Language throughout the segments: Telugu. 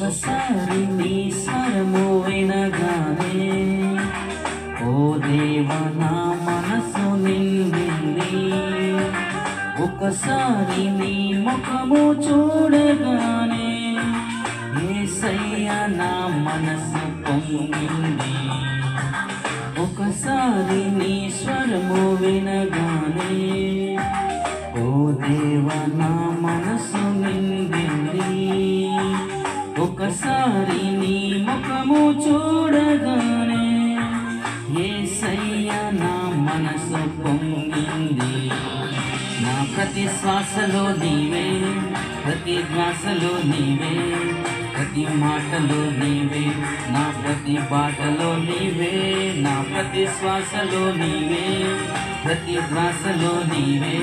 ఒకసారి నీ స్వరము వినగానే ఓ దేవా నా మనసు నిండింది. ఒకసారి నీ ముఖము చూడగానే యేసయ్యా నా మనసు పొంగింది. ఒకసారి నీ స్వరము వినగానే ఓ దేవా నా మనసు నిండింది. ఒకసారి నీ ముఖము చూడగానే యేసయ్యా నా మనసు పొంగింది. నా ప్రతి శ్వాసలో నీవే, ప్రతి శ్వాసలో నీవే, ప్రతి మాటలో నీవే, నా ప్రతి బాటలో నీవే. నా ప్రతి శ్వాసలో నీవే, ప్రతి శ్వాసలో నీవే,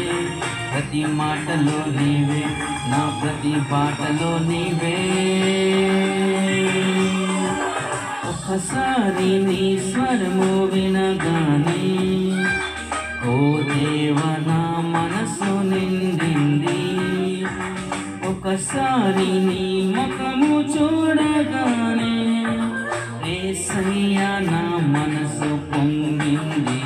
ప్రతి మాటలో నీవే, నా ప్రతి బాటలో నీవే. ఒకసారి నీ స్వరము వినగానే ఓ దేవా నా మనసు నిండింది. ఒకసారి నీ ముఖము చూడగానే యేసయ్యా నా మనసు పొంగింది.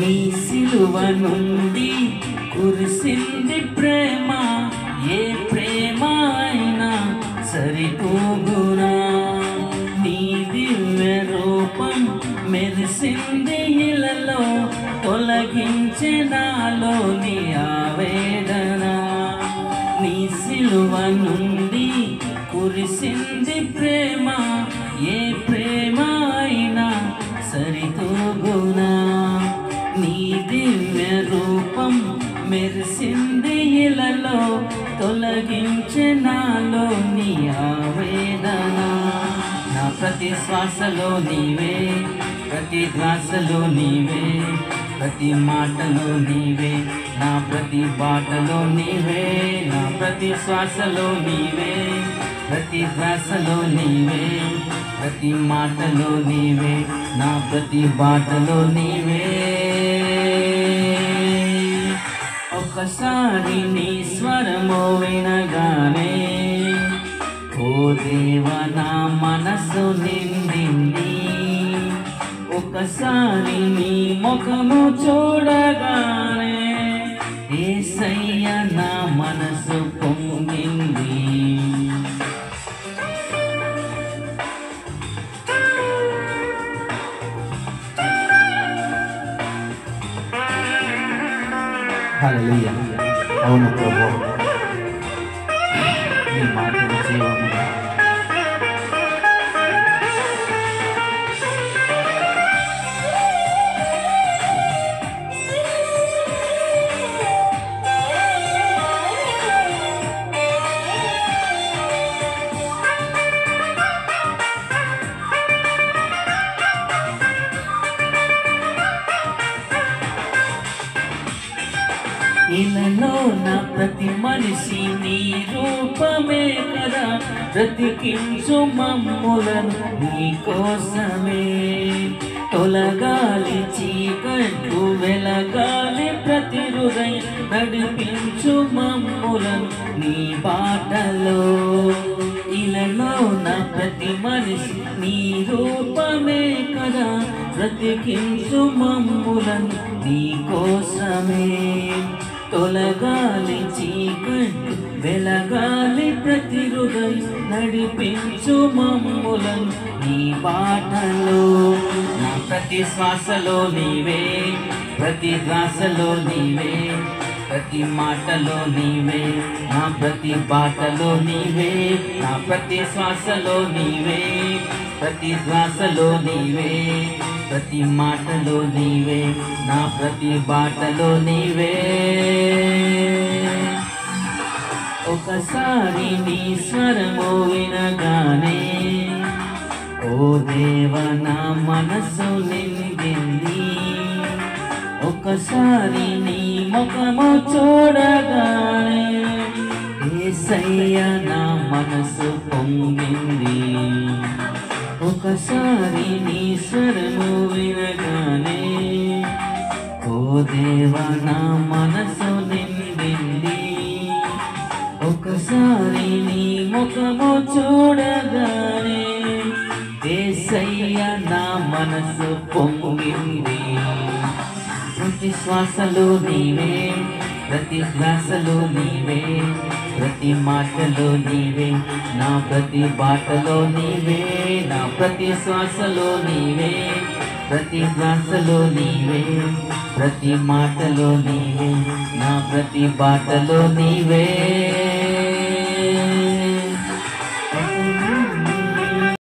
నీ సిలువ నుండి కురిసింది ప్రేమ, ఏ ప్రేమ అయినా సరితూగునా. నీ దివ్య రూపం మెరిసింది ఇలలో, తొలగించే నాలోని ఆవేదన. నీ సిలువ నుండి కురిసింది ప్రేమ, ఏ ప్రేమ అయినా సరితూగునా. నీ దివ్య రూపం మెరిసింది ఇలలో, తొలగించే నాలో నీ ఆవేదన. నా ప్రతి శ్వాసలో నీవే, ప్రతి శ్వాసలో నీవే, ప్రతి మాటలో నీవే, నా ప్రతి బాటలో నీవే. నా ప్రతి శ్వాసలో నీవే, ప్రతి శ్వాసలో నీవే, ప్రతి మాటలో నీవే, నా ప్రతి బాటలో నీవే. ఒకసారి నీ స్వరము వినగానే ఓ దేవా నా మనసు నిండింది. ఒకసారి నీ ముఖము చూడగానే యేసయ్యా నా మనసు పొంగింది. హల్లెలూయా. అవును ప్రభు, నీ మాటలు జీవము. ఇలలో నా ప్రతి మనిషి నీ రూపమే కదా, బ్రతికించు మమ్ములను నీ కోసమే. తొలగాలి చీకట్లు వెలగాలి ప్రతి హృదయం, నడిపించు మమ్ములను నీ బాటలో. ఇలలో నా ప్రతి మనిషి నీ రూపమే కదా, బ్రతికించు మమ్ములను నీ కోసమే. తొలగాలి చీకట్లు వెలగాలి ప్రతి హృదయం, నడిపించు మమ్ములను నీ బాటలో. నా ప్రతి శ్వాసలో నీవే, ప్రతి శ్వాసలో నీవే, ప్రతి మాటలో నీవే, నా ప్రతి బాటలో నీవే, నా ప్రతి శ్వాసలో నీవే, ప్రతి శ్వాసలో నీవే, ప్రతి మాటలో నీవే, నా ప్రతి బాటలో నీవే. ఒకసారి నీ స్వరము వినగానే ఓ దేవ నా మనసు నిండింది. ఒకసారి నీ ముఖము చూడగానే యేసయ్య నా మనసు పొంగింది. ఒకసారి నీ స్వరము వినగానే ఓ దేవ నా మనసు నిండింది. ఒకసారి నీ ముఖము చూడగానే యేసయ్య నా మనసు పొంగింది. ప్రతి శ్వాసలో నీవే, ప్రతి శ్వాసలో నీవే, ప్రతి మాటలో నీవే, నా ప్రతి బాటలో నీవే, నా ప్రతి శ్వాసలో నీవే, ప్రతి శ్వాసలో నీవే, ప్రతి మాటలో నీవే, నా ప్రతి బాటలో నీవే.